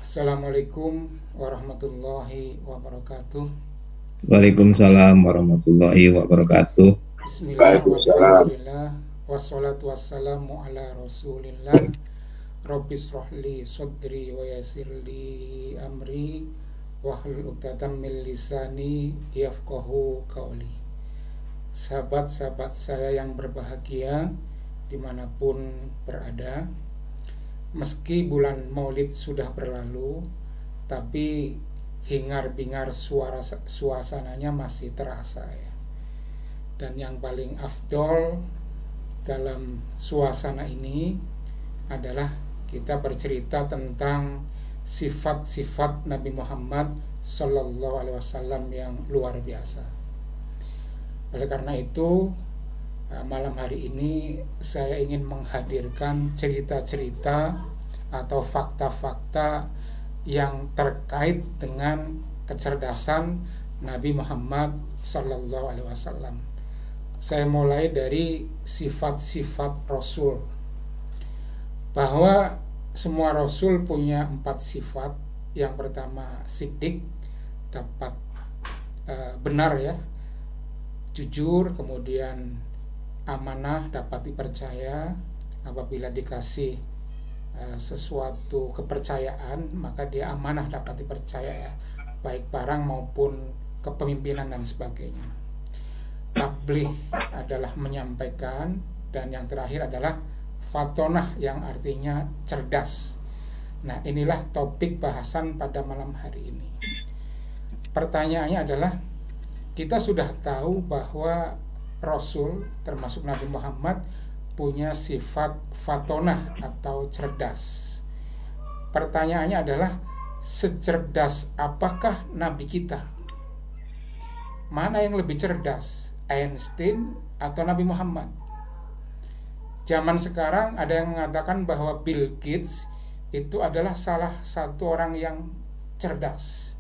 Assalamualaikum warahmatullahi wabarakatuh. Waalaikumsalam warahmatullahi wabarakatuh. Bismillah Waalaikumsalam. walhamdulillah wassalatu wassalamu ala rasulillah. Rabbis rohli sodri wa yasirli amri wahlul uqdatam min lisani yafqahu qauli. Sahabat-sahabat saya yang berbahagia dimanapun berada, meski bulan Maulid sudah berlalu, tapi hingar-bingar suasananya masih terasa ya. Dan yang paling afdol dalam suasana ini adalah kita bercerita tentang sifat-sifat Nabi Muhammad Sallallahu Alaihi Wasallam yang luar biasa. Oleh karena itu, malam hari ini saya ingin menghadirkan cerita-cerita atau fakta-fakta yang terkait dengan kecerdasan Nabi Muhammad Sallallahu Alaihi Wasallam. Saya mulai dari sifat-sifat Rasul, bahwa semua Rasul punya 4 sifat. Yang pertama siddiq, dapat benar ya, jujur, kemudian amanah, dapat dipercaya. Apabila dikasih sesuatu kepercayaan, maka dia amanah, dapat dipercaya ya, baik barang maupun kepemimpinan dan sebagainya. Tabligh adalah menyampaikan, dan yang terakhir adalah fatonah yang artinya cerdas. Nah, inilah topik bahasan pada malam hari ini. Pertanyaannya adalah, kita sudah tahu bahwa Rasul termasuk Nabi Muhammad punya sifat fatonah atau cerdas. Pertanyaannya adalah, secerdas apakah Nabi kita? Mana yang lebih cerdas, Einstein atau Nabi Muhammad? Zaman sekarang ada yang mengatakan bahwa Bill Gates itu adalah salah satu orang yang cerdas.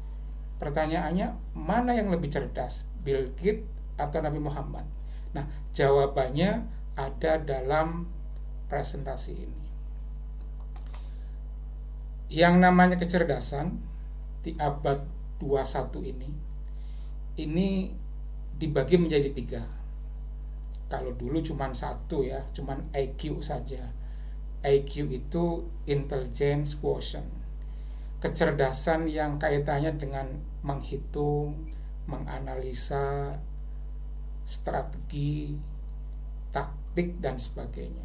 Pertanyaannya, mana yang lebih cerdas, Bill Gates atau Nabi Muhammad? Nah, jawabannya ada dalam presentasi ini. Yang namanya kecerdasan di abad 21 ini dibagi menjadi 3. Kalau dulu cuma 1 ya, cuma IQ saja. IQ itu intelligence quotient, kecerdasan yang kaitannya dengan menghitung, menganalisa, strategi, taktik dan sebagainya.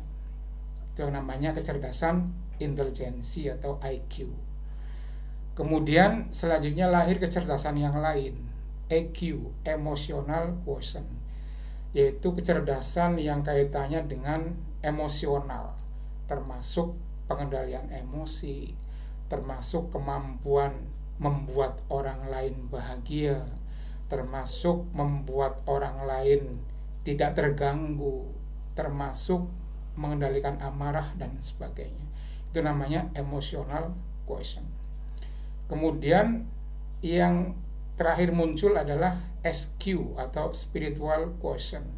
Itu namanya kecerdasan intelijensi atau IQ. Kemudian selanjutnya lahir kecerdasan yang lain, EQ, emotional quotient, yaitu kecerdasan yang kaitannya dengan emosional, termasuk pengendalian emosi, termasuk kemampuan membuat orang lain bahagia, termasuk membuat orang lain tidak terganggu, termasuk mengendalikan amarah dan sebagainya. Itu namanya emotional quotient. Kemudian yang terakhir muncul adalah SQ atau spiritual quotient.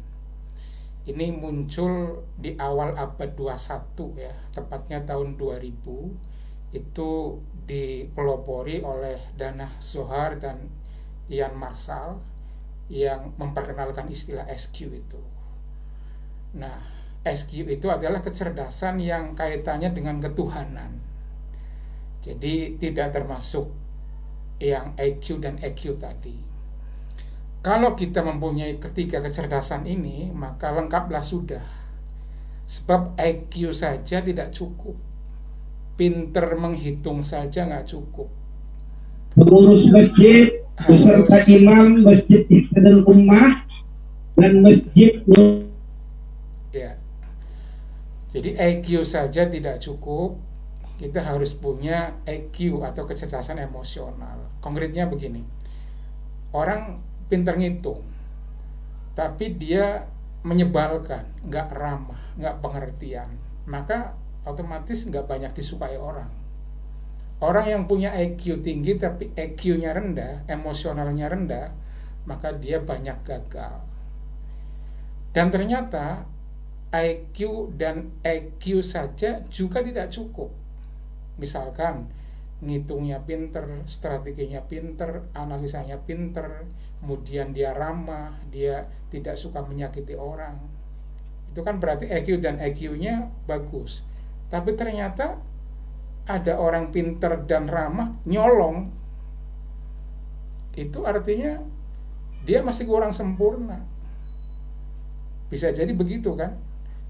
Ini muncul di awal abad 21 ya, tepatnya tahun 2000. Itu dipelopori oleh Dana Zohar dan Ian Marshall yang memperkenalkan istilah SQ itu. Nah, SQ itu adalah kecerdasan yang kaitannya dengan ketuhanan. Jadi tidak termasuk yang IQ dan EQ tadi. Kalau kita mempunyai ketiga kecerdasan ini, maka lengkaplah sudah. Sebab IQ saja tidak cukup, pinter menghitung saja nggak cukup. Pengurus masjid beserta imam masjid dan ummah dan masjid Ya, jadi IQ saja tidak cukup, kita harus punya EQ atau kecerdasan emosional. Konkretnya begini, orang pinter ngitung, tapi dia menyebalkan, nggak ramah, nggak pengertian, maka otomatis nggak banyak disukai orang. Orang yang punya IQ tinggi tapi EQ-nya rendah, emosionalnya rendah, maka dia banyak gagal. Dan ternyata IQ dan EQ saja juga tidak cukup. Misalkan ngitungnya pinter, strateginya pinter, analisanya pinter, kemudian dia ramah, dia tidak suka menyakiti orang. Itu kan berarti EQ dan EQ-nya bagus. Tapi ternyata ada orang pinter dan ramah nyolong, itu artinya dia masih kurang sempurna. Bisa jadi begitu kan,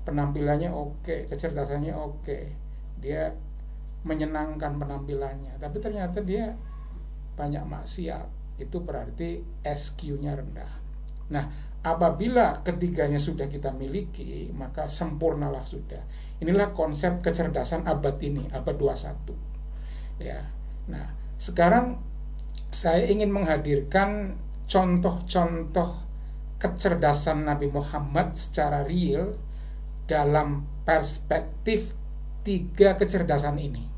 penampilannya oke, kecerdasannya oke, dia menyenangkan penampilannya, tapi ternyata dia banyak maksiat. Itu berarti SQ-nya rendah. Nah, apabila ketiganya sudah kita miliki, maka sempurnalah sudah. Inilah konsep kecerdasan abad ini, abad 21. Ya. Nah, sekarang saya ingin menghadirkan contoh-contoh kecerdasan Nabi Muhammad secara real dalam perspektif 3 kecerdasan ini.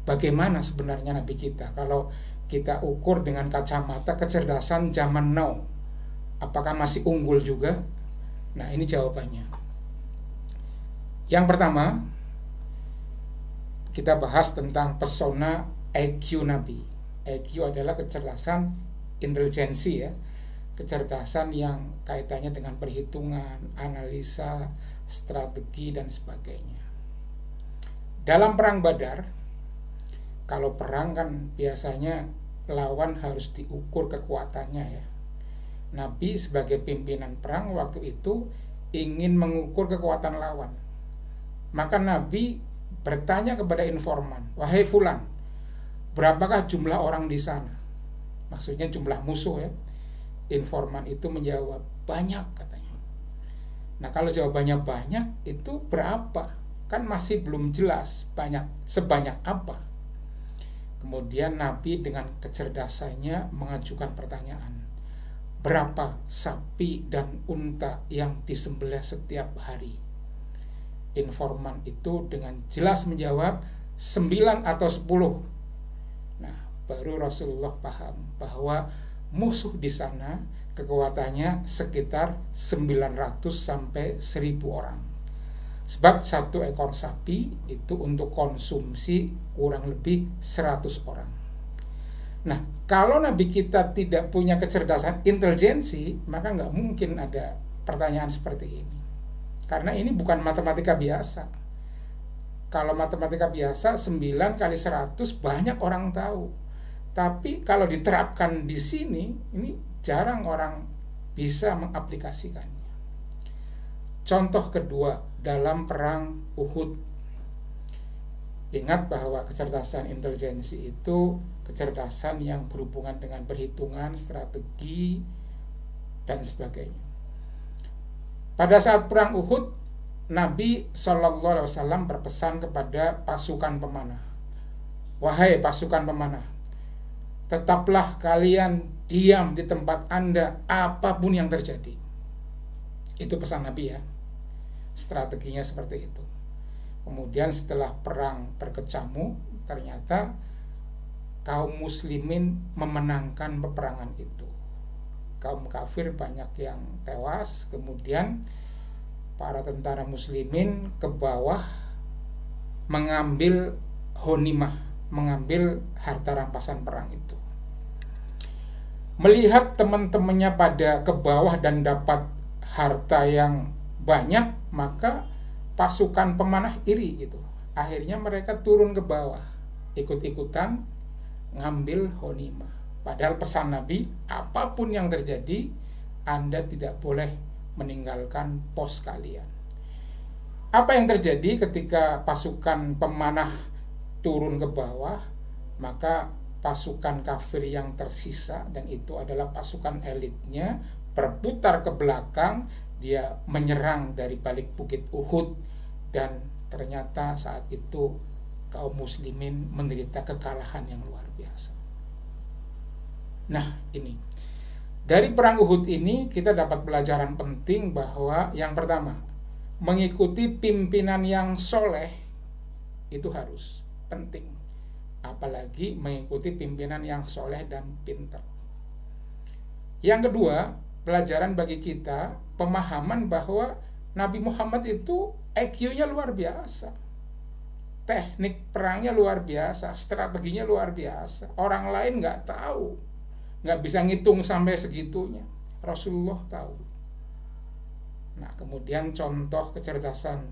Bagaimana sebenarnya Nabi kita kalau kita ukur dengan kacamata kecerdasan zaman now? Apakah masih unggul juga? Nah, ini jawabannya. Yang pertama, kita bahas tentang pesona EQ Nabi. EQ adalah kecerdasan intelijensi ya, kecerdasan yang kaitannya dengan perhitungan, analisa, strategi, dan sebagainya. Dalam perang Badar, kalau perang kan biasanya lawan harus diukur kekuatannya ya. Nabi sebagai pimpinan perang waktu itu ingin mengukur kekuatan lawan. Maka Nabi bertanya kepada informan, "Wahai fulan, berapakah jumlah orang di sana?" Maksudnya jumlah musuh ya. Informan itu menjawab, "Banyak," katanya. Nah, kalau jawabannya banyak, itu berapa? Kan masih belum jelas banyak, sebanyak apa. Kemudian Nabi dengan kecerdasannya mengajukan pertanyaan, "Berapa sapi dan unta yang disembelih setiap hari?" Informan itu dengan jelas menjawab 9 atau 10. Nah, baru Rasulullah paham bahwa musuh di sana kekuatannya sekitar 900 sampai 1000 orang. Sebab 1 ekor sapi itu untuk konsumsi kurang lebih 100 orang. Nah, kalau Nabi kita tidak punya kecerdasan intelijensi, maka nggak mungkin ada pertanyaan seperti ini. Karena ini bukan matematika biasa. Kalau matematika biasa 9 kali 100 banyak orang tahu. Tapi kalau diterapkan di sini, ini jarang orang bisa mengaplikasikannya. Contoh kedua, dalam perang Uhud. Ingat bahwa kecerdasan intelijensi itu kecerdasan yang berhubungan dengan perhitungan, strategi, dan sebagainya. Pada saat perang Uhud, Nabi SAW berpesan kepada pasukan pemanah, "Wahai pasukan pemanah, tetaplah kalian diam di tempat Anda apapun yang terjadi." Itu pesan Nabi ya. Strateginya seperti itu. Kemudian setelah perang berkecamuk, ternyata kaum muslimin memenangkan peperangan itu. Kaum kafir banyak yang tewas, kemudian para tentara muslimin ke bawah mengambil ghanimah, mengambil harta rampasan perang itu. Melihat teman-temannya pada ke bawah dan dapat harta yang banyak, maka pasukan pemanah iri gitu. Akhirnya mereka turun ke bawah, ikut-ikutan ngambil ghanimah. Padahal pesan Nabi, apapun yang terjadi, Anda tidak boleh meninggalkan pos kalian. Apa yang terjadi ketika pasukan pemanah turun ke bawah? Maka pasukan kafir yang tersisa, dan itu adalah pasukan elitnya, berputar ke belakang. Dia menyerang dari balik bukit Uhud, dan ternyata saat itu kaum muslimin menderita kekalahan yang luar biasa. Nah, ini dari perang Uhud ini kita dapat pelajaran penting bahwa yang pertama, mengikuti pimpinan yang soleh itu harus penting, apalagi mengikuti pimpinan yang soleh dan pintar. Yang kedua, pelajaran bagi kita, pemahaman bahwa Nabi Muhammad itu EQ-nya luar biasa. teknik perangnya luar biasa, strateginya luar biasa. Orang lain nggak tahu, nggak bisa ngitung sampai segitunya. Rasulullah tahu. Nah, kemudian contoh kecerdasan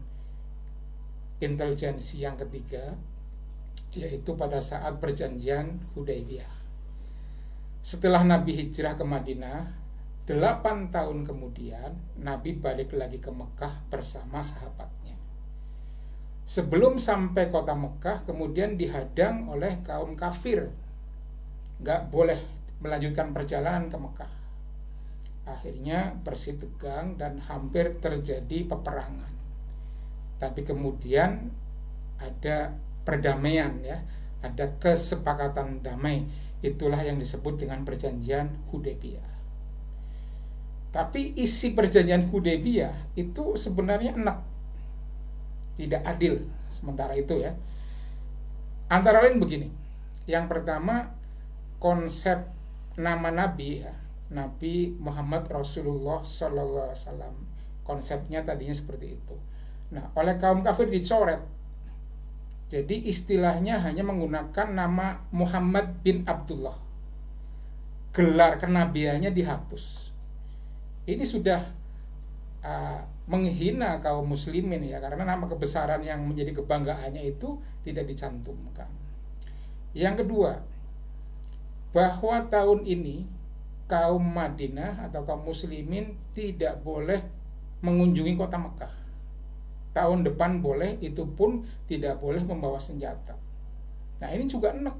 intelijensi yang ketiga, yaitu pada saat perjanjian Hudaybiyah. Setelah Nabi hijrah ke Madinah, 8 tahun kemudian Nabi balik lagi ke Mekah bersama sahabatnya. Sebelum sampai kota Mekah, kemudian dihadang oleh kaum kafir, nggak boleh melanjutkan perjalanan ke Mekah. Akhirnya bersitegang dan hampir terjadi peperangan. Tapi kemudian ada perdamaian, ya, ada kesepakatan damai. Itulah yang disebut dengan perjanjian Hudaybiyah. Tapi isi perjanjian Hudaybiyah itu sebenarnya enak, tidak adil sementara itu, ya. Antara lain begini. Yang pertama, konsep nama Nabi, ya, Nabi Muhammad Rasulullah Sallallahu Alaihi Wasallam. Konsepnya tadinya seperti itu. Nah, oleh kaum kafir dicoret. Jadi istilahnya hanya menggunakan nama Muhammad bin Abdullah. Gelar kenabiannya dihapus. Ini sudah menghina kaum muslimin, ya, karena nama kebesaran yang menjadi kebanggaannya itu tidak dicantumkan. Yang kedua, bahwa tahun ini kaum Madinah atau kaum muslimin tidak boleh mengunjungi kota Mekah. Tahun depan boleh, itu pun tidak boleh membawa senjata. Nah, ini juga enak.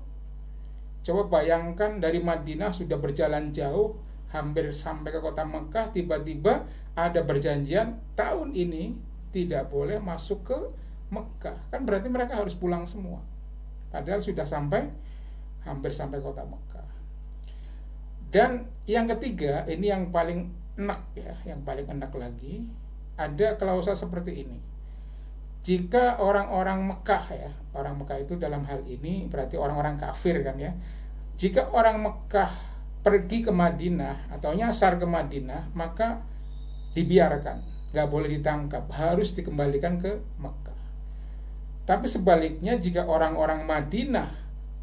Coba bayangkan dari Madinah sudah berjalan jauh, hampir sampai ke kota Mekah, tiba-tiba ada perjanjian tahun ini tidak boleh masuk ke Mekah. Kan berarti mereka harus pulang semua. Padahal sudah hampir sampai kota Mekah. Dan yang ketiga, ini yang paling enak, ya, yang paling enak lagi, ada klausul seperti ini. Jika orang-orang Mekah, ya, orang Mekah itu dalam hal ini berarti orang-orang kafir, kan, ya. Jika orang Mekah pergi ke Madinah atau nyasar ke Madinah, maka dibiarkan, nggak boleh ditangkap, harus dikembalikan ke Mekah. Tapi sebaliknya, jika orang-orang Madinah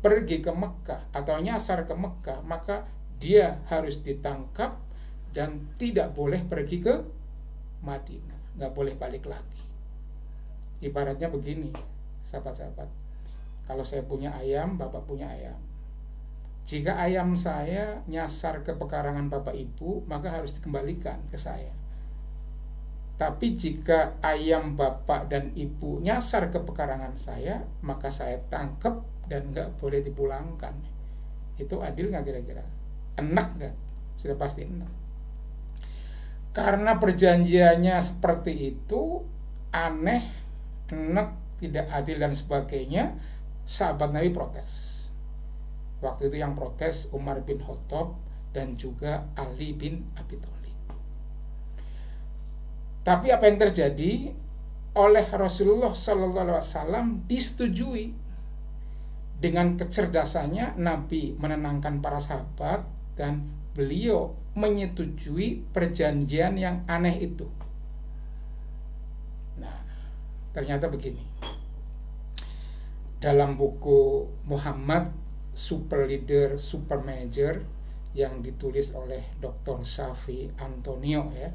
pergi ke Mekah atau nyasar ke Mekah, maka dia harus ditangkap dan tidak boleh pergi ke Madinah, nggak boleh balik lagi. Ibaratnya begini, sahabat-sahabat, kalau saya punya ayam, bapak punya ayam. Jika ayam saya nyasar ke pekarangan bapak ibu, maka harus dikembalikan ke saya. Tapi jika ayam bapak dan ibu nyasar ke pekarangan saya, maka saya tangkap dan nggak boleh dipulangkan. Itu adil nggak kira-kira? Enak nggak? Sudah pasti enak. Karena perjanjiannya seperti itu, aneh, enak, tidak adil dan sebagainya, sahabat Nabi protes. Waktu itu yang protes Umar bin Khattab dan juga Ali bin Abi Thalib. Tapi apa yang terjadi? Oleh Rasulullah Sallallahu Alaihi Wasallam disetujui. Dengan kecerdasannya Nabi menenangkan para sahabat dan beliau menyetujui perjanjian yang aneh itu. Nah, ternyata begini. Dalam buku Muhammad Super Leader, Super Manager yang ditulis oleh Dr. Shafi Antonio, ya,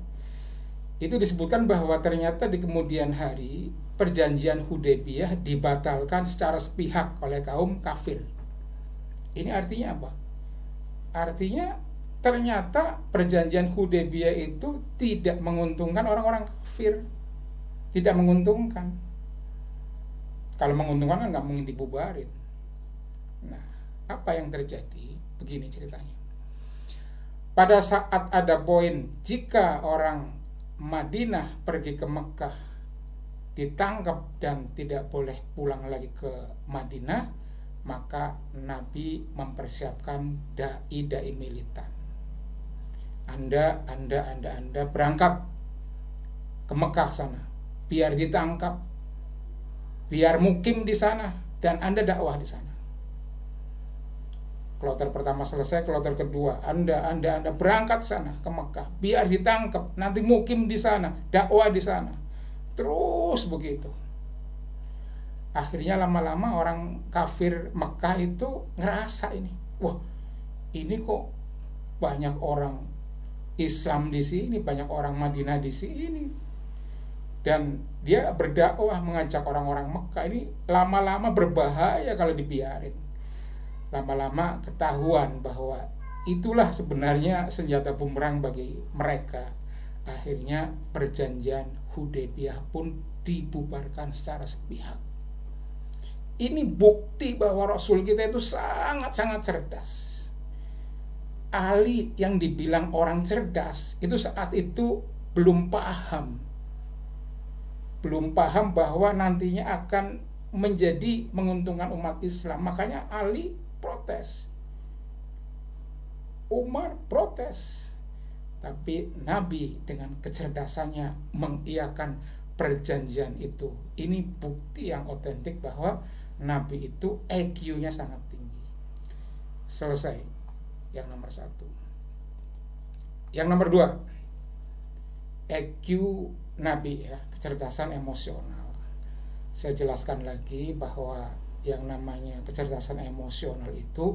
itu disebutkan bahwa ternyata di kemudian hari perjanjian Hudaybiyah dibatalkan secara sepihak oleh kaum kafir. Ini artinya apa? Artinya ternyata perjanjian Hudaybiyah itu tidak menguntungkan orang-orang kafir, tidak menguntungkan. Kalau menguntungkan kan nggak mungkin dibubarin. Nah, apa yang terjadi? Begini ceritanya. Pada saat ada poin, jika orang Madinah pergi ke Mekah ditangkap dan tidak boleh pulang lagi ke Madinah, maka Nabi mempersiapkan dai-dai militan. Anda berangkat ke Mekah sana, biar ditangkap, biar mukim di sana, dan Anda dakwah di sana. Kloter pertama selesai, kloter kedua, Anda berangkat sana ke Mekah, biar ditangkap, nanti mukim di sana, dakwah di sana. Terus begitu. Akhirnya lama-lama orang kafir Mekah itu ngerasa ini, wah ini kok banyak orang Islam di sini, banyak orang Madinah di sini, dan dia berdakwah mengajak orang-orang Mekah ini lama-lama berbahaya kalau dibiarin. Lama-lama ketahuan bahwa itulah sebenarnya senjata bumerang bagi mereka. Akhirnya perjanjian Hudaybiyah pun dibubarkan secara sepihak. Ini bukti bahwa Rasul kita itu sangat-sangat cerdas. Ali yang dibilang orang cerdas itu saat itu belum paham bahwa nantinya akan menjadi menguntungkan umat Islam. Makanya Ali protes, Umar protes, tapi Nabi dengan kecerdasannya mengiyakan perjanjian itu. Ini bukti yang otentik bahwa Nabi itu EQ-nya sangat tinggi. Selesai yang nomor 1. Yang nomor 2, EQ Nabi ya, kecerdasan emosional. Saya jelaskan lagi bahwa yang namanya kecerdasan emosional itu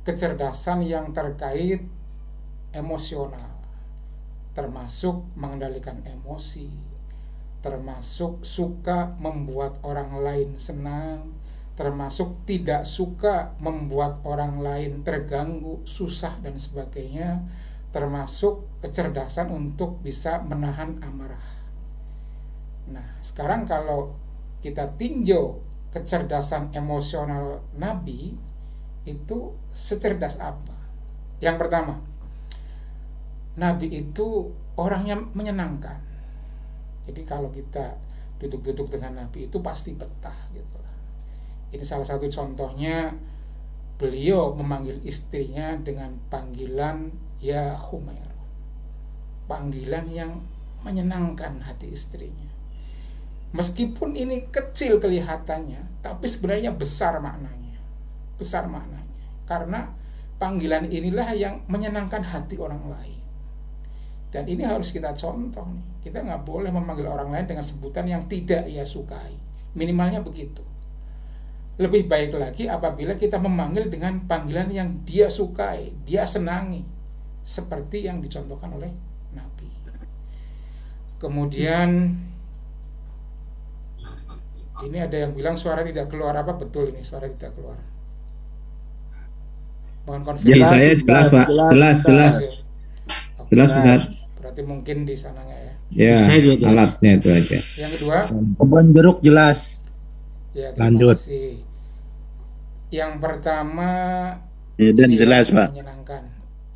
kecerdasan yang terkait emosional, termasuk mengendalikan emosi, termasuk suka membuat orang lain senang, termasuk tidak suka membuat orang lain terganggu, susah dan sebagainya, termasuk kecerdasan untuk bisa menahan amarah. Nah, sekarang kalau kita tinjau kecerdasan emosional Nabi itu secerdas apa? Yang pertama, Nabi itu orangnya menyenangkan. Jadi kalau kita duduk-duduk dengan Nabi itu pasti betah gitu. Ini salah satu contohnya, beliau memanggil istrinya dengan panggilan ya Humair, panggilan yang menyenangkan hati istrinya. Meskipun ini kecil kelihatannya, tapi sebenarnya besar maknanya. Besar maknanya. Karena panggilan inilah yang menyenangkan hati orang lain. Dan ini harus kita contoh nih. Kita nggak boleh memanggil orang lain dengan sebutan yang tidak ia sukai. Minimalnya begitu. Lebih baik lagi apabila kita memanggil dengan panggilan yang dia sukai, dia senangi, seperti yang dicontohkan oleh Nabi. Kemudian ini ada yang bilang suara tidak keluar. Apa betul ini suara tidak keluar? Mohon konfirmasi. Jadi saya jelas Pak, jelas. Jelas Ustaz. Berarti mungkin di sananya ya. Ya, alatnya itu aja. Yang kedua, kebun jeruk jelas. ya, lanjut. kasih. Yang pertama Ya, dan jelas Pak. menyenangkan.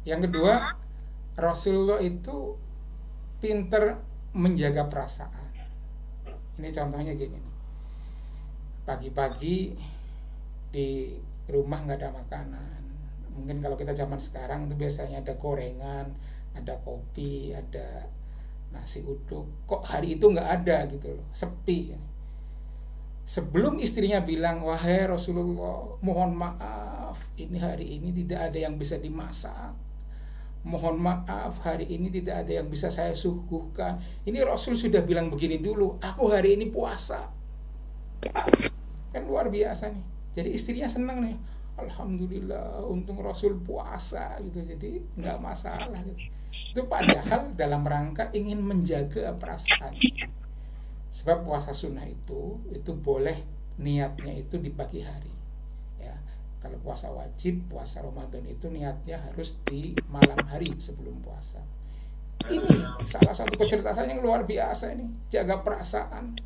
Yang kedua, Rasulullah itu pinter menjaga perasaan. Ini contohnya gini. Pagi-pagi di rumah nggak ada makanan. Mungkin kalau kita zaman sekarang itu biasanya ada gorengan, ada kopi, ada nasi uduk. Kok hari itu nggak ada gitu loh, sepi. Sebelum istrinya bilang, wahai Rasulullah, mohon maaf, ini hari ini tidak ada yang bisa dimasak. Mohon maaf, hari ini tidak ada yang bisa saya suguhkan. Ini Rasul sudah bilang begini dulu, aku hari ini puasa. Kan luar biasa nih. Jadi istrinya senang nih. Alhamdulillah, untung Rasul puasa gitu. Jadi nggak masalah gitu. Itu padahal dalam rangka ingin menjaga perasaan. Sebab puasa sunnah itu boleh niatnya itu di pagi hari. Ya, kalau puasa wajib, puasa Ramadan itu niatnya harus di malam hari sebelum puasa. Ini salah satu kecerdasan yang luar biasa ini, jaga perasaan.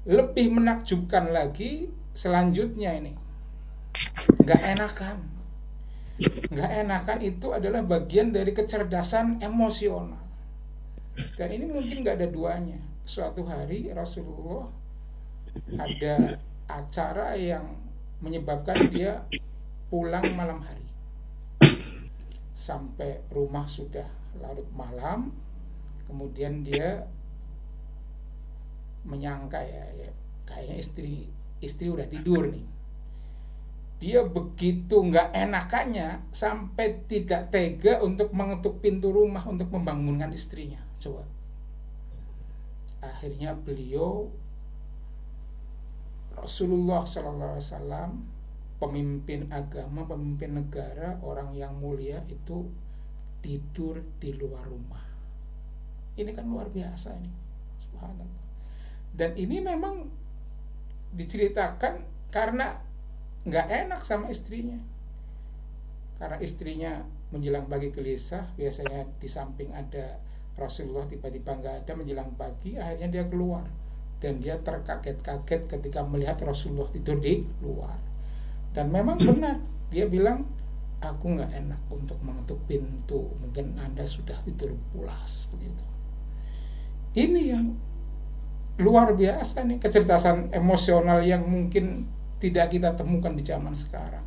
Lebih menakjubkan lagi selanjutnya ini, nggak enakan itu adalah bagian dari kecerdasan emosional. Dan ini mungkin nggak ada duanya. Suatu hari Rasulullah ada acara yang menyebabkan dia pulang malam hari. Sampai rumah sudah larut malam, kemudian dia menyangka ya kayaknya istri udah tidur nih. Dia begitu nggak enakannya sampai tidak tega untuk mengetuk pintu rumah untuk membangunkan istrinya. Coba. Akhirnya beliau Rasulullah SAW, pemimpin agama, pemimpin negara, orang yang mulia itu tidur di luar rumah. Ini kan luar biasa ini, subhanallah. Dan ini memang diceritakan karena nggak enak sama istrinya, karena istrinya menjelang pagi gelisah, biasanya di samping ada Rasulullah, tiba-tiba nggak ada menjelang pagi, akhirnya dia keluar dan dia terkaget-kaget ketika melihat Rasulullah tidur di luar. Dan memang benar, dia bilang, aku nggak enak untuk mengetuk pintu, mungkin Anda sudah tidur pulas, begitu. Ini yang luar biasa nih, kecerdasan emosional yang mungkin tidak kita temukan di zaman sekarang.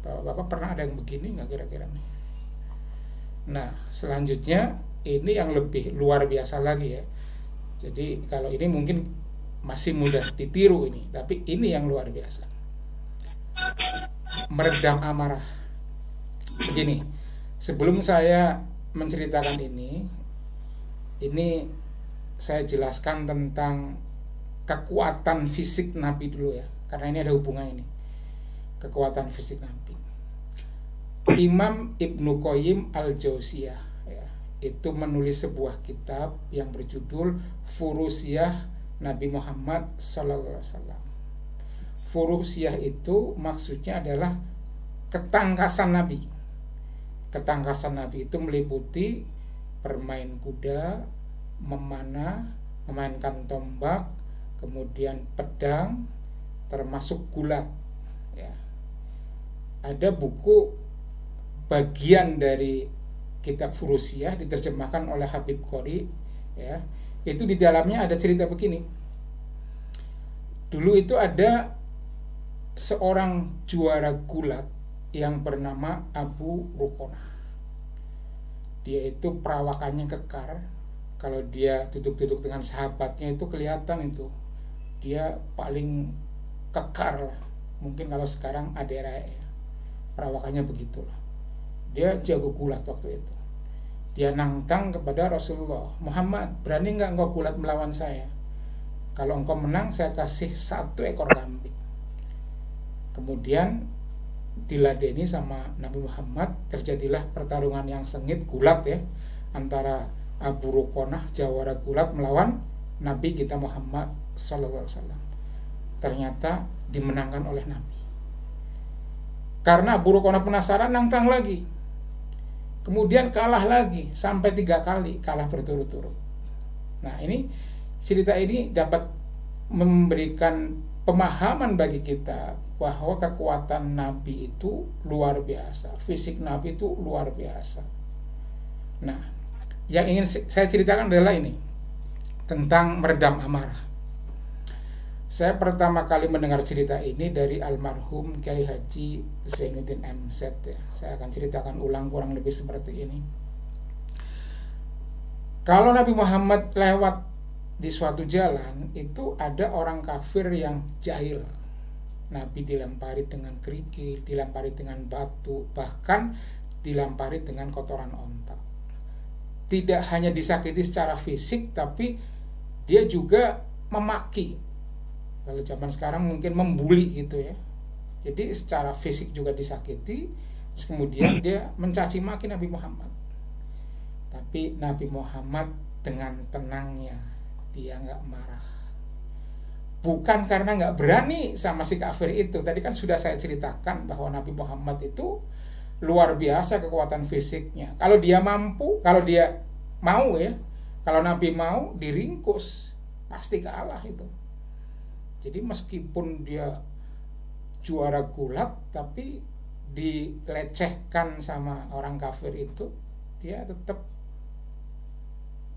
Bapak pernah ada yang begini nggak kira-kira nih? Nah, selanjutnya ini yang lebih luar biasa lagi ya. Jadi kalau ini mungkin masih mudah ditiru ini, tapi ini yang luar biasa. Meredam amarah. Begini, sebelum saya menceritakan ini saya jelaskan tentang kekuatan fisik Nabi dulu ya, karena ini ada hubungan ini. Kekuatan fisik Nabi. Imam Ibnu Qayyim Al-Jauziyah ya, itu menulis sebuah kitab yang berjudul Furusiyah Nabi Muhammad SAW. Furusiyah itu maksudnya adalah ketangkasan Nabi. Ketangkasan Nabi itu meliputi bermain kuda, memanah, memainkan tombak, kemudian pedang, termasuk gulat. Ya. Ada buku bagian dari kitab Furusiyah diterjemahkan oleh Habib Qori, ya. Itu di dalamnya ada cerita begini. Dulu itu ada seorang juara gulat yang bernama Abu Ruqonah. Dia itu perawakannya kekar. Kalau dia duduk-duduk dengan sahabatnya itu kelihatan itu dia paling kekar lah. Mungkin kalau sekarang ADRA ya, perawakannya begitulah. Dia jago gulat waktu itu. Dia nantang kepada Rasulullah, Muhammad, berani nggak engkau gulat melawan saya? Kalau engkau menang, saya kasih 1 ekor kambing. Kemudian diladeni sama Nabi Muhammad, terjadilah pertarungan yang sengit, gulat ya, antara Abu Ruqonah, jawara gulat, melawan Nabi kita Muhammad SAW. Ternyata dimenangkan oleh Nabi. Karena Abu Ruqonah penasaran, nantang lagi. Kemudian kalah lagi, sampai 3 kali kalah berturut-turut. Nah, ini cerita ini dapat memberikan pemahaman bagi kita bahwa kekuatan Nabi itu luar biasa, fisik Nabi itu luar biasa. Nah, yang ingin saya ceritakan adalah ini, tentang meredam amarah. Saya pertama kali mendengar cerita ini dari almarhum Kiai Haji Zainuddin MZ ya. Saya akan ceritakan ulang kurang lebih seperti ini. Kalau Nabi Muhammad lewat di suatu jalan, itu ada orang kafir yang jahil. Nabi dilempari dengan kerikil, dilempari dengan batu, bahkan dilempari dengan kotoran onta. Tidak hanya disakiti secara fisik, tapi dia juga memaki. Kalau zaman sekarang mungkin membuli gitu ya. Jadi secara fisik juga disakiti, terus kemudian dia mencaci maki Nabi Muhammad. Tapi Nabi Muhammad dengan tenangnya, dia nggak marah. Bukan karena nggak berani sama si kafir itu. Tadi kan sudah saya ceritakan bahwa Nabi Muhammad itu luar biasa kekuatan fisiknya. Kalau dia mampu, kalau dia mau ya, kalau Nabi mau diringkus, pasti kalah itu. Jadi meskipun dia juara gulat, tapi dilecehkan sama orang kafir itu, dia tetap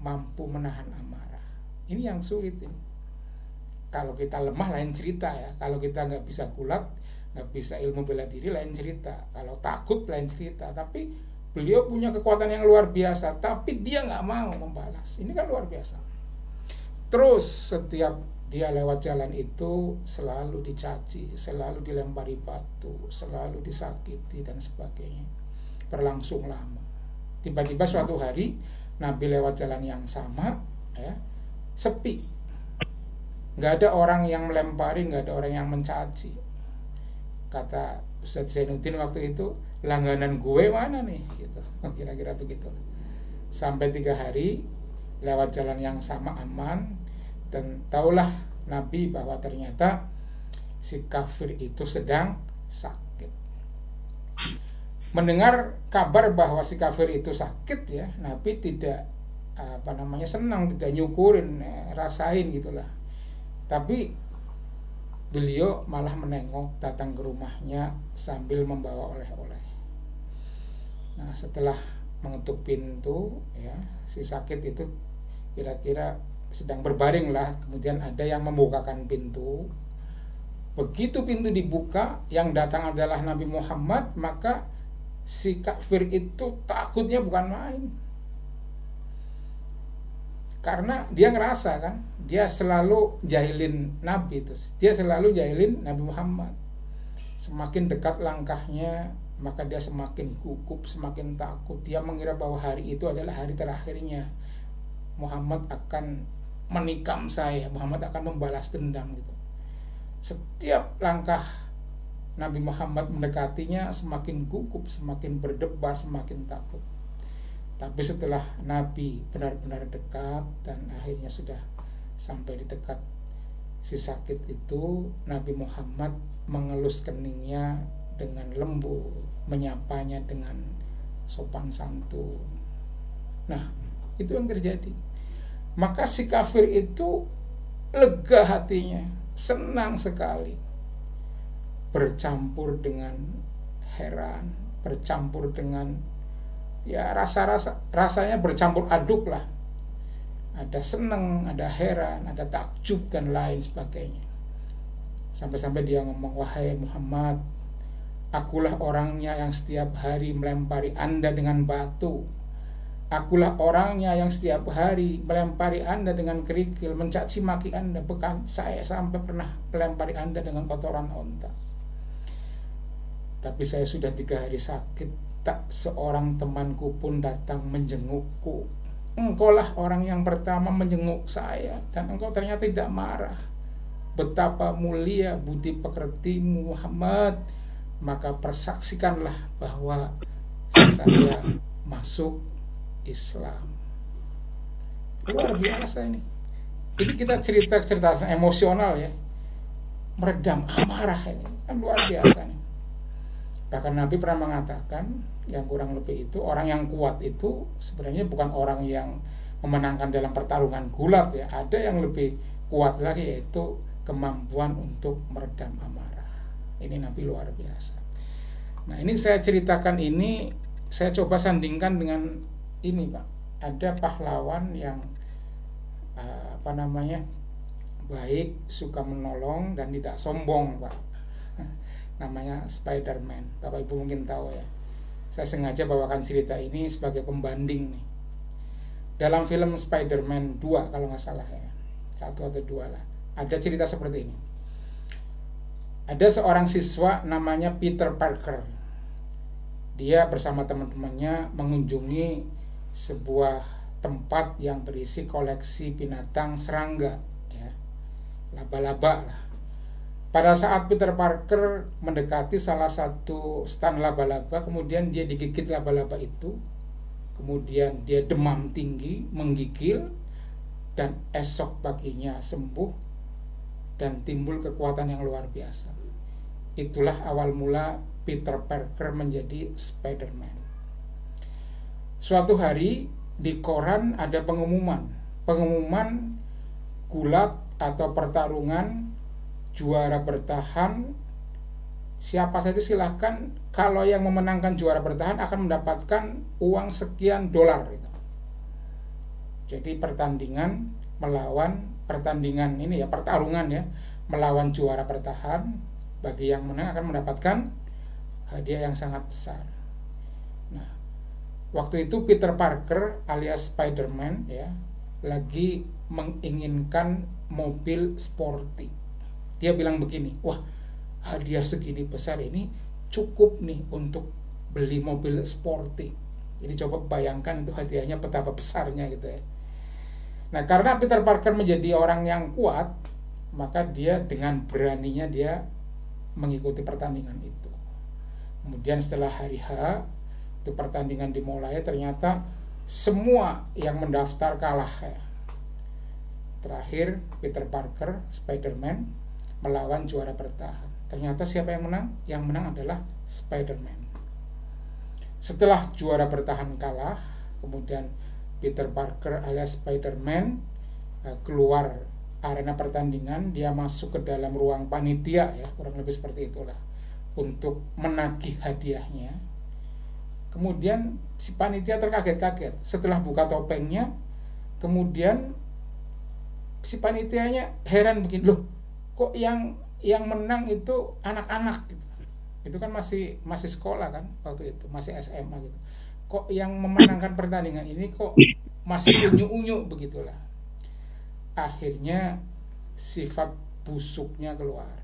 mampu menahan amarah. Ini yang sulit ini. Kalau kita lemah lain cerita ya. Kalau kita nggak bisa gulat, nggak bisa ilmu bela diri lain cerita. Kalau takut lain cerita. Tapi beliau punya kekuatan yang luar biasa, tapi dia nggak mau membalas. Ini kan luar biasa. Terus setiap dia lewat jalan itu selalu dicaci, selalu dilempari batu, selalu disakiti dan sebagainya. Berlangsung lama. Tiba-tiba suatu hari Nabi lewat jalan yang sama ya, sepi. nggak ada orang yang melempari, nggak ada orang yang mencaci. Kata Ustadz Zainuddin waktu itu, langganan gue mana nih gitu, kira-kira begitu. Sampai 3 hari lewat jalan yang sama aman, dan taulah Nabi bahwa ternyata si kafir itu sedang sakit. Mendengar kabar bahwa si kafir itu sakit ya, Nabi tidak senang, tidak nyukurin, rasain gitulah. Tapi beliau malah menengok, datang ke rumahnya sambil membawa oleh-oleh. Nah, setelah mengetuk pintu ya, si sakit itu kira-kira sedang berbaring lah, kemudian ada yang membukakan pintu. Begitu pintu dibuka, yang datang adalah Nabi Muhammad, maka si kafir itu takutnya bukan main. Karena dia ngerasa kan, dia selalu jahilin Nabi itu, dia selalu jahilin Nabi Muhammad. Semakin dekat langkahnya, maka dia semakin gugup, semakin takut. Dia mengira bahwa hari itu adalah hari terakhirnya. Muhammad akan menikam saya, Muhammad akan membalas dendam gitu. Setiap langkah Nabi Muhammad mendekatinya, semakin gugup, semakin berdebar, semakin takut. Tapi setelah Nabi benar-benar dekat dan akhirnya sudah sampai di dekat si sakit itu, Nabi Muhammad mengelus keningnya dengan lembut, menyapanya dengan sopan santun. Nah, itu yang terjadi. Maka si kafir itu lega hatinya, senang sekali. Bercampur dengan heran, bercampur dengan ya rasanya bercampur aduk lah. Ada senang, ada heran, ada takjub dan lain sebagainya. Sampai-sampai dia ngomong, wahai Muhammad, akulah orangnya yang setiap hari melempari Anda dengan batu. Akulah orangnya yang setiap hari melempari Anda dengan kerikil, mencaci maki Anda. Bahkan saya sampai pernah melempari Anda dengan kotoran onta. Tapi saya sudah 3 hari sakit, tak seorang temanku pun datang menjengukku. Engkaulah orang yang pertama menjenguk saya, dan engkau ternyata tidak marah. Betapa mulia budi pekertimu Muhammad. Maka persaksikanlah bahwa saya masuk Islam. Luar biasa ini. Jadi kita cerita emosional ya, meredam amarah ini kan luar biasa nih. Bahkan Nabi pernah mengatakan yang kurang lebih itu, orang yang kuat itu sebenarnya bukan orang yang memenangkan dalam pertarungan gulat ya. Ada yang lebih kuat lagi, yaitu kemampuan untuk meredam amarah. Ini Nabi luar biasa. Nah, ini saya ceritakan ini, saya coba sandingkan dengan ini Pak. Ada pahlawan yang baik, suka menolong dan tidak sombong Pak. Namanya Spider-Man. Bapak Ibu mungkin tahu ya. Saya sengaja bawakan cerita ini sebagai pembanding nih. Dalam film Spider-Man 2 kalau nggak salah ya, 1 atau 2 lah, ada cerita seperti ini. Ada seorang siswa namanya Peter Parker. Dia bersama teman-temannya mengunjungi sebuah tempat yang berisi koleksi binatang serangga ya, laba-laba lah. Pada saat Peter Parker mendekati salah satu stand laba-laba, kemudian dia digigit laba-laba itu, kemudian dia demam tinggi, menggigil, dan esok paginya sembuh dan timbul kekuatan yang luar biasa. Itulah awal mula Peter Parker menjadi Spider-Man. Suatu hari di koran ada pengumuman gulat atau pertarungan juara bertahan, siapa saja silahkan, kalau yang memenangkan juara bertahan akan mendapatkan uang sekian $. Gitu. Jadi pertandingan melawan juara bertahan, bagi yang menang akan mendapatkan hadiah yang sangat besar. Nah, waktu itu Peter Parker alias Spider-Man ya, lagi menginginkan mobil sporty. Dia bilang begini, wah, hadiah segini besar ini cukup nih untuk beli mobil sporty. Jadi coba bayangkan itu hadiahnya betapa besarnya gitu ya. Nah, karena Peter Parker menjadi orang yang kuat, maka dia dengan beraninya dia mengikuti pertandingan itu. Kemudian setelah hari H itu pertandingan dimulai, ternyata semua yang mendaftar kalah ya. Terakhir Peter Parker, Spider-Man melawan juara bertahan. Ternyata siapa yang menang? Yang menang adalah Spider-Man. Setelah juara bertahan kalah, kemudian Peter Parker alias Spider-Man keluar arena pertandingan, dia masuk ke dalam ruang panitia ya, kurang lebih seperti itulah, untuk menagih hadiahnya. Kemudian si panitia terkaget-kaget setelah buka topengnya. Kemudian si panitianya heran begini, loh kok yang menang itu anak-anak gitu. Itu kan masih sekolah kan waktu itu, masih SMA gitu. Kok yang memenangkan pertandingan ini kok masih unyu-unyu begitulah. Akhirnya sifat busuknya keluar.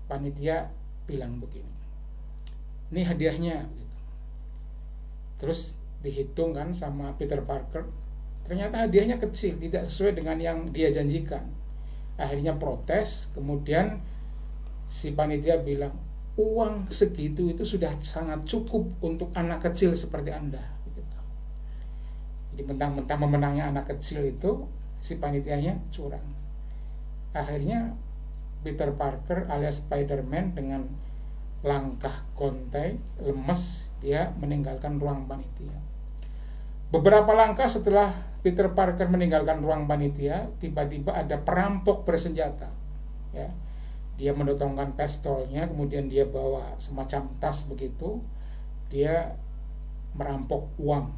Panitia bilang begini, ini hadiahnya gitu. Terus dihitung kan sama Peter Parker, ternyata hadiahnya kecil, tidak sesuai dengan yang dia janjikan. Akhirnya protes. Kemudian si panitia bilang, uang segitu itu sudah sangat cukup untuk anak kecil seperti Anda gitu. Jadi mentang-mentang memenangnya anak kecil itu, si panitianya curang. Akhirnya Peter Parker alias Spider-Man dengan langkah gontai, lemes, dia meninggalkan ruang panitia. Beberapa langkah setelah Peter Parker meninggalkan ruang panitia, tiba-tiba ada perampok bersenjata ya. Dia menodongkan pistolnya, kemudian dia bawa semacam tas begitu. Dia merampok uang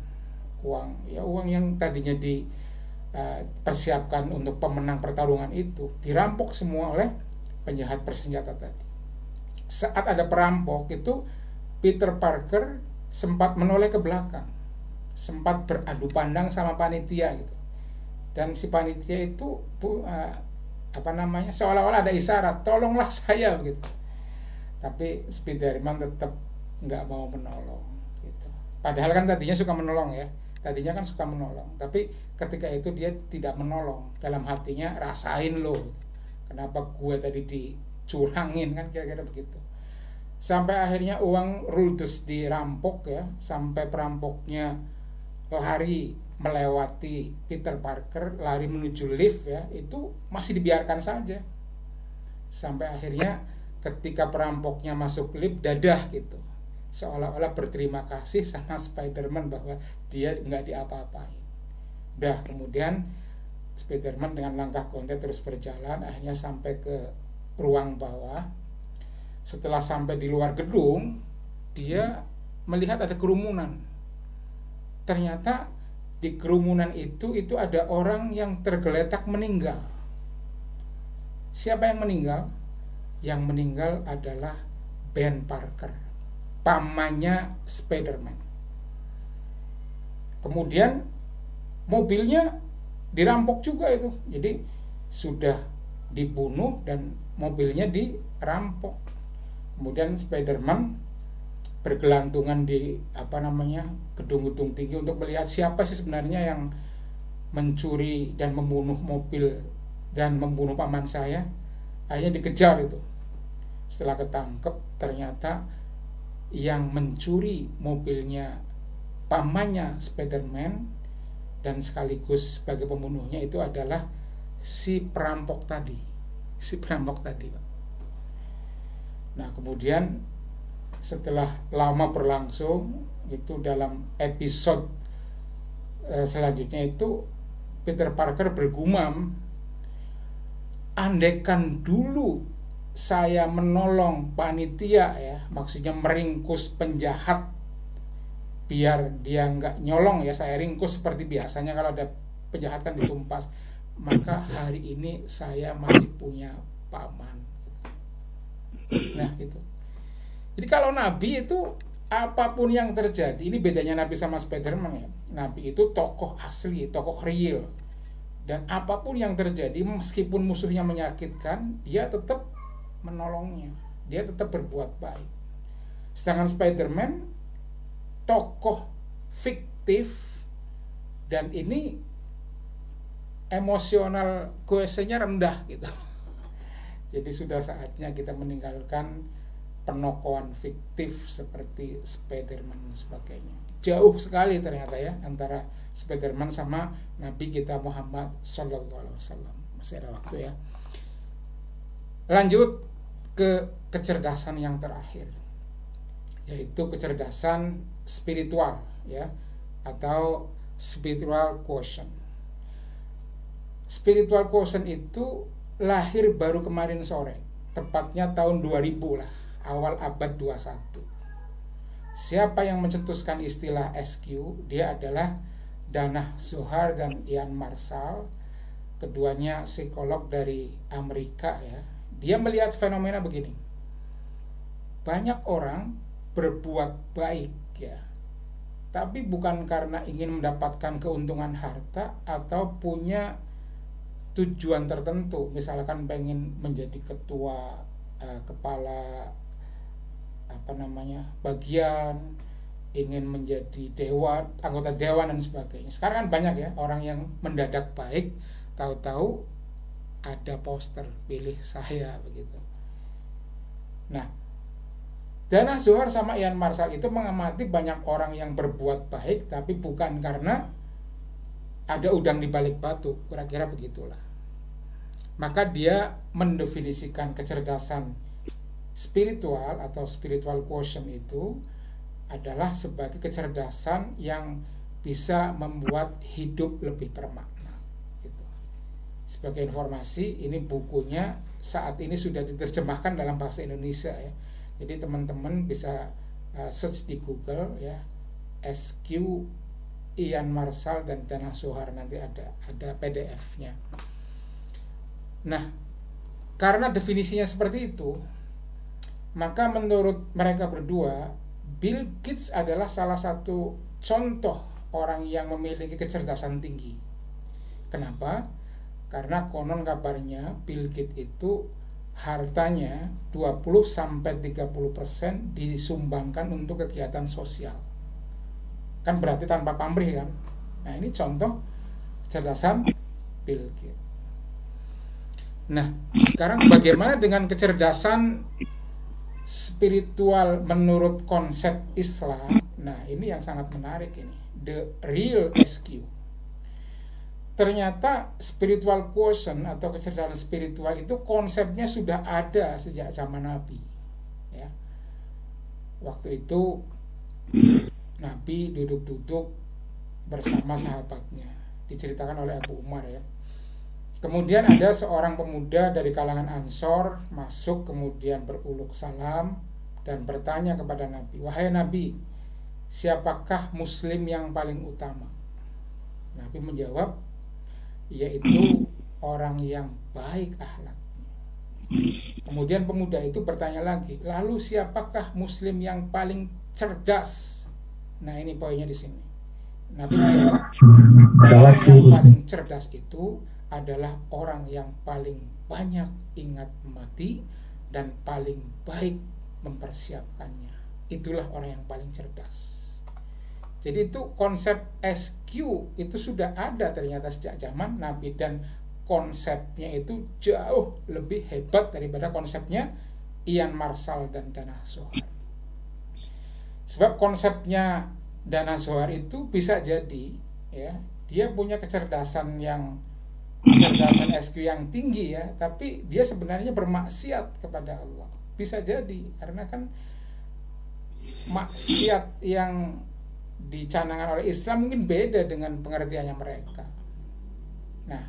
yang tadinya dipersiapkan untuk pemenang pertarungan itu, dirampok semua oleh penjahat bersenjata tadi. Saat ada perampok itu, Peter Parker sempat menoleh ke belakang, sempat beradu pandang sama panitia gitu. Dan si panitia itu seolah-olah ada isyarat, tolonglah saya begitu. Tapi Spider-Man tetap nggak mau menolong gitu. Padahal kan tadinya suka menolong ya, tapi ketika itu dia tidak menolong. Dalam hatinya, rasain lo, kenapa gue tadi dicurangin, kan kira-kira begitu. Sampai akhirnya uang ludes dirampok ya, sampai perampoknya lari melewati Peter Parker, lari menuju lift ya, itu masih dibiarkan saja. Sampai akhirnya ketika perampoknya masuk lift, dadah gitu, seolah-olah berterima kasih sama Spider-Man bahwa dia nggak diapa-apain. Udah, kemudian Spider-Man dengan langkah konten terus berjalan, akhirnya sampai ke ruang bawah. Setelah sampai di luar gedung, dia melihat ada kerumunan. Ternyata di kerumunan itu ada orang yang tergeletak meninggal. Siapa yang meninggal? Yang meninggal adalah Ben Parker, pamannya Spider-Man. Kemudian mobilnya dirampok juga itu. Jadi sudah dibunuh dan mobilnya dirampok. Kemudian Spider-Man bergelantungan di gedung-gedung tinggi untuk melihat siapa sih sebenarnya yang mencuri dan membunuh mobil dan membunuh paman saya. Akhirnya dikejar itu. Setelah ketangkep, ternyata yang mencuri mobilnya pamannya Spider-Man dan sekaligus sebagai pembunuhnya itu adalah si perampok tadi, Pak. Nah, kemudian setelah lama berlangsung, itu dalam episode selanjutnya itu Peter Parker bergumam, andaikan dulu saya menolong panitia ya, maksudnya meringkus penjahat biar dia nggak nyolong ya, saya ringkus seperti biasanya kalau ada penjahat kan ditumpas, maka hari ini saya masih punya paman. Nah itu. Jadi kalau Nabi itu apapun yang terjadi, ini bedanya Nabi sama Spider-Man ya. Nabi itu tokoh asli, tokoh real. Dan apapun yang terjadi, meskipun musuhnya menyakitkan, dia tetap menolongnya. Dia tetap berbuat baik. Sedangkan Spider-Man tokoh fiktif, dan ini emosional koesenya rendah gitu. Jadi sudah saatnya kita meninggalkan penokohan fiktif seperti Spiderman dan sebagainya. Jauh sekali ternyata ya antara Spiderman sama Nabi kita Muhammad Sallallahu Alaihi Wasallam. Masih ada waktu ya. Lanjut ke kecerdasan yang terakhir, yaitu kecerdasan spiritual ya, atau spiritual quotient. Spiritual quotient itu lahir baru kemarin sore, tepatnya tahun 2000 lah, awal abad 21. Siapa yang mencetuskan istilah SQ? Dia adalah Dana Zohar dan Ian Marshall, keduanya psikolog dari Amerika ya. Dia melihat fenomena begini. Banyak orang berbuat baik ya, tapi bukan karena ingin mendapatkan keuntungan harta atau punya tujuan tertentu, misalkan pengen menjadi ketua kepala bagian, ingin menjadi anggota dewan dan sebagainya. Sekarang kan banyak ya orang yang mendadak baik, tahu-tahu ada poster pilih saya begitu. Nah, Dana Zohar sama Ian Marshall itu mengamati banyak orang yang berbuat baik tapi bukan karena ada udang di balik batu, kira-kira begitulah. Maka dia mendefinisikan kecerdasan spiritual atau spiritual quotient itu adalah sebagai kecerdasan yang bisa membuat hidup lebih bermakna gitu. Sebagai informasi, ini bukunya saat ini sudah diterjemahkan dalam bahasa Indonesia ya. Jadi teman-teman bisa search di Google ya, SQ Ian Marshall dan Dana Zohar, nanti ada PDF-nya. Nah, karena definisinya seperti itu, maka menurut mereka berdua, Bill Gates adalah salah satu contoh orang yang memiliki kecerdasan tinggi. Kenapa? Karena konon kabarnya Bill Gates itu hartanya 20-30% disumbangkan untuk kegiatan sosial. Kan berarti tanpa pamrih kan? Nah, ini contoh kecerdasan Bill Gates. Nah, sekarang bagaimana dengan kecerdasan spiritual menurut konsep Islam? Nah, ini yang sangat menarik ini, the real SQ. Ternyata spiritual quotient atau kecerdasan spiritual itu konsepnya sudah ada sejak zaman Nabi ya. Waktu itu Nabi duduk-duduk bersama sahabatnya, diceritakan oleh Abu Umar ya. Kemudian ada seorang pemuda dari kalangan Ansor masuk, kemudian beruluk salam dan bertanya kepada Nabi, "Wahai Nabi, siapakah muslim yang paling utama?" Nabi menjawab, yaitu orang yang baik akhlaknya. Kemudian pemuda itu bertanya lagi, "Lalu siapakah muslim yang paling cerdas?" Nah, ini poinnya di sini. Nabi menjawab, orang yang paling cerdas itu adalah orang yang paling banyak ingat mati dan paling baik mempersiapkannya. Itulah orang yang paling cerdas. Jadi itu konsep SQ itu sudah ada ternyata sejak zaman Nabi, dan konsepnya itu jauh lebih hebat daripada konsepnya Ian Marshall dan Dana Zohar. Sebab konsepnya Dana Zohar itu bisa jadi ya, dia punya kecerdasan SQ yang tinggi ya, tapi dia sebenarnya bermaksiat kepada Allah. Bisa jadi, karena kan maksiat yang dicanangkan oleh Islam mungkin beda dengan pengertiannya mereka. Nah,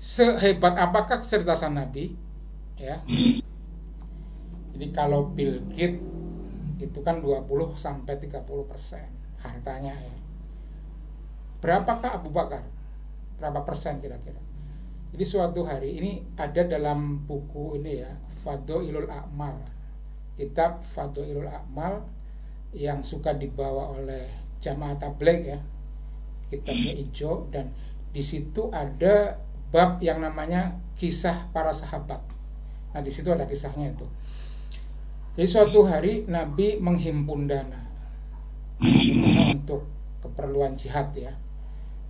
sehebat apakah kecerdasan Nabi ya? Jadi kalau Bill Gates itu kan 20-30% hartanya ya. Berapakah Abu Bakar? Berapa persen kira-kira? Jadi suatu hari ini ada dalam buku ini ya, Fadhailul A'mal, kitab Fadhailul A'mal yang suka dibawa oleh Jamaah Tabligh ya, kitabnya hijau, dan di situ ada bab yang namanya kisah para sahabat. Nah, di situ ada kisahnya itu. Jadi suatu hari Nabi menghimpun dana untuk keperluan jihad ya.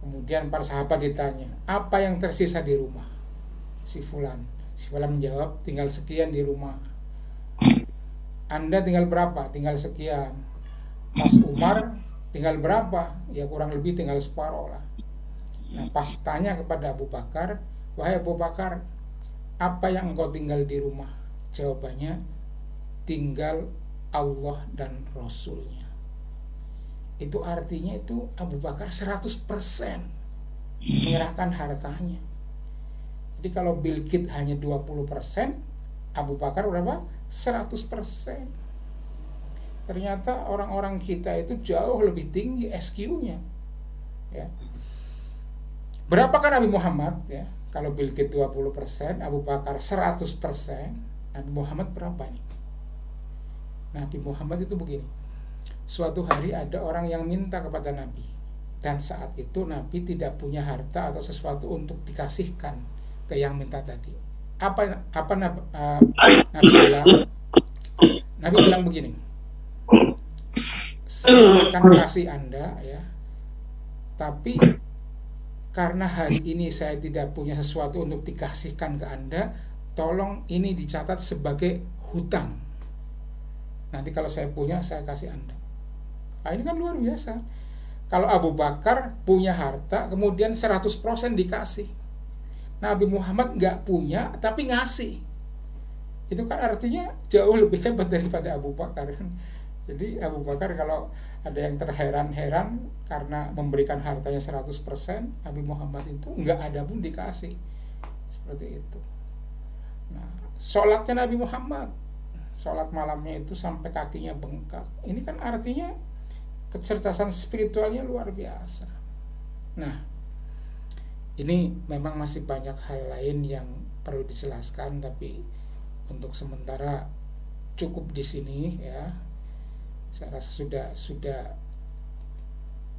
Kemudian para sahabat ditanya, apa yang tersisa di rumah? si Fulan. Si Fulan menjawab, tinggal sekian di rumah. Anda tinggal berapa? Tinggal sekian. Mas Umar tinggal berapa? Ya kurang lebih tinggal separuh lah. Nah pas tanya kepada Abu Bakar, wahai Abu Bakar, apa yang engkau tinggal di rumah? Jawabannya, tinggal Allah dan Rasulnya. Itu artinya itu Abu Bakar 100% menyerahkan hartanya. Jadi kalau Bill Gates hanya 20%, Abu Bakar berapa? 100%. Ternyata orang-orang kita itu jauh lebih tinggi SQ-nya. Ya. Berapakah Nabi Muhammad? Ya, kalau Bill Gates 20%, Abu Bakar 100%, Nabi Muhammad berapa nih? Nabi Muhammad itu begini. Suatu hari ada orang yang minta kepada Nabi, dan saat itu Nabi tidak punya harta atau sesuatu untuk dikasihkan ke yang minta tadi. Apa Nabi bilang? Nabi bilang begini, saya akan kasih Anda ya, tapi karena hari ini saya tidak punya sesuatu untuk dikasihkan ke Anda, tolong ini dicatat sebagai hutang. Nanti kalau saya punya, saya kasih Anda. Nah, ini kan luar biasa. Kalau Abu Bakar punya harta, kemudian 100% dikasih. Nabi Muhammad nggak punya, tapi ngasih. Itu kan artinya jauh lebih hebat daripada Abu Bakar. Jadi Abu Bakar kalau ada yang terheran-heran karena memberikan hartanya 100%, Nabi Muhammad itu nggak ada pun dikasih. Seperti itu. Nah, sholatnya Nabi Muhammad, sholat malamnya itu sampai kakinya bengkak. Ini kan artinya kecerdasan spiritualnya luar biasa. Nah, ini memang masih banyak hal lain yang perlu dijelaskan, tapi untuk sementara cukup di sini ya. Saya rasa sudah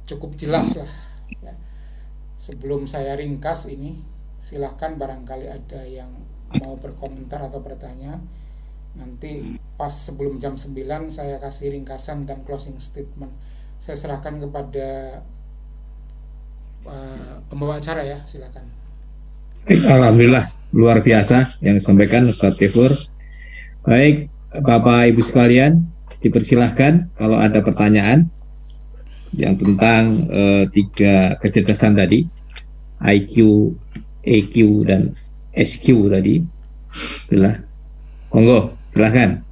cukup jelas lah ya. Sebelum saya ringkas ini, silahkan barangkali ada yang mau berkomentar atau bertanya. Nanti pas sebelum jam 9 saya kasih ringkasan dan closing statement. Saya serahkan kepada pembawa acara ya, silakan. Alhamdulillah, luar biasa yang disampaikan Ustaz Tifur. Baik, Bapak Ibu sekalian, dipersilahkan kalau ada pertanyaan yang tentang 3 kecerdasan tadi, IQ, EQ, dan SQ tadi. Monggo, silahkan.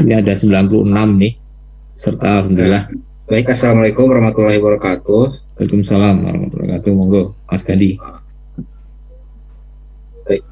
Ini ada 96 nih, serta alhamdulillah. Baik, assalamualaikum warahmatullahi wabarakatuh. Waalaikumsalam warahmatullahi wabarakatuh. Monggo, Mas Gadi. Baik.